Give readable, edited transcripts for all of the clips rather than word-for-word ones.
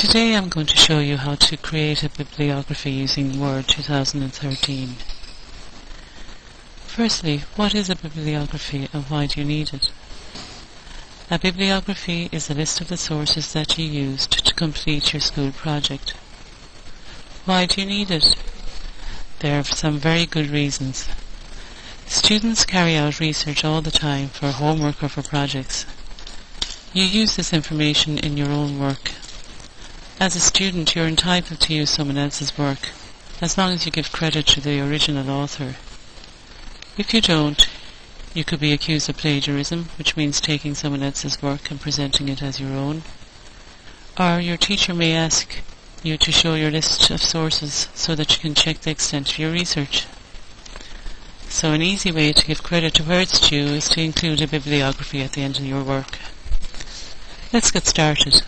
Today I'm going to show you how to create a bibliography using Word 2013. Firstly, what is a bibliography and why do you need it? A bibliography is a list of the sources that you used to complete your school project. Why do you need it? There are some very good reasons. Students carry out research all the time for homework or for projects. You use this information in your own work. As a student, you're entitled to use someone else's work, as long as you give credit to the original author. If you don't, you could be accused of plagiarism, which means taking someone else's work and presenting it as your own. Or your teacher may ask you to show your list of sources so that you can check the extent of your research. So an easy way to give credit to where it's due is to include a bibliography at the end of your work. Let's get started.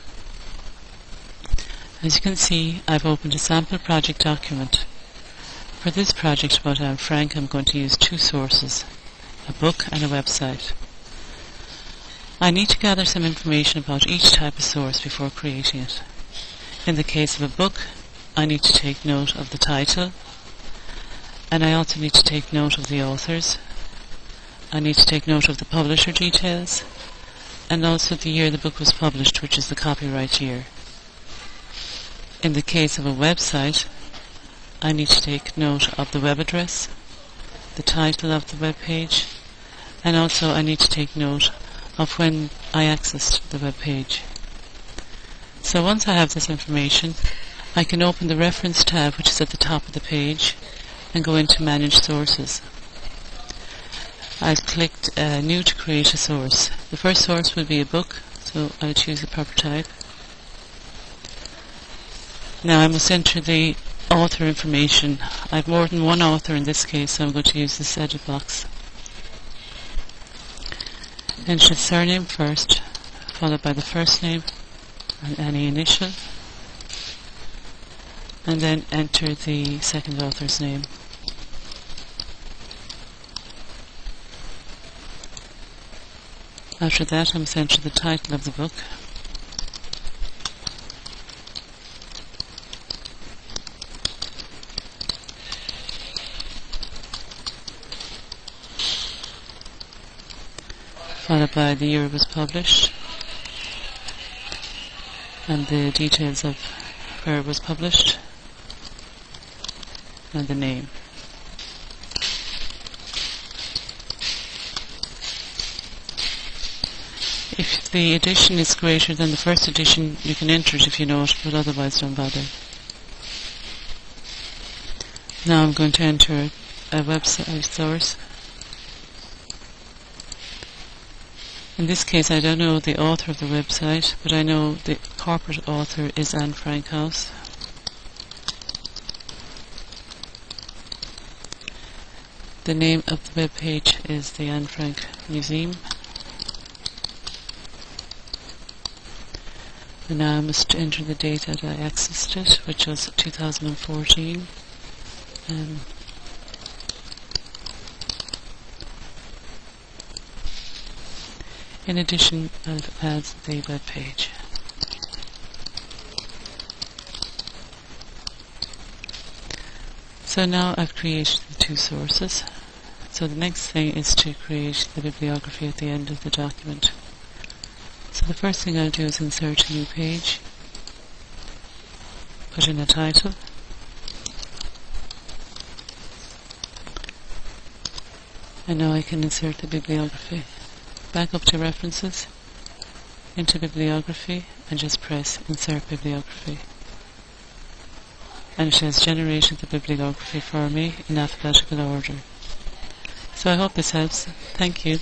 As you can see, I've opened a sample project document. For this project about Anne Frank, I'm going to use two sources, a book and a website. I need to gather some information about each type of source before creating it. In the case of a book, I need to take note of the title, and I also need to take note of the authors. I need to take note of the publisher details, and also the year the book was published, which is the copyright year. In the case of a website, I need to take note of the web address, the title of the web page, and also I need to take note of when I accessed the web page. So once I have this information, I can open the reference tab, which is at the top of the page, and go into Manage Sources. I've clicked New to create a source. The first source will be a book, so I'll choose the proper type. Now I must enter the author information. I have more than one author in this case, so I'm going to use this edit box. Enter the surname first, followed by the first name and any initial, and then enter the second author's name. After that, I must enter the title of the book. Followed by the year it was published, and the details of where it was published, and the name. If the edition is greater than the first edition, you can enter it if you know it, but otherwise don't bother. Now I'm going to enter a website source. In this case, I don't know the author of the website, but I know the corporate author is Anne Frank House. The name of the web page is the Anne Frank Museum. And now I must enter the date that I accessed it, which was 2014. In addition, I'll add the web page. So now I've created the two sources. So the next thing is to create the bibliography at the end of the document. So the first thing I'll do is insert a new page, put in a title, and now I can insert the bibliography. Back up to References, into Bibliography, and just press Insert Bibliography. And it has generated the bibliography for me in alphabetical order. So I hope this helps. Thank you.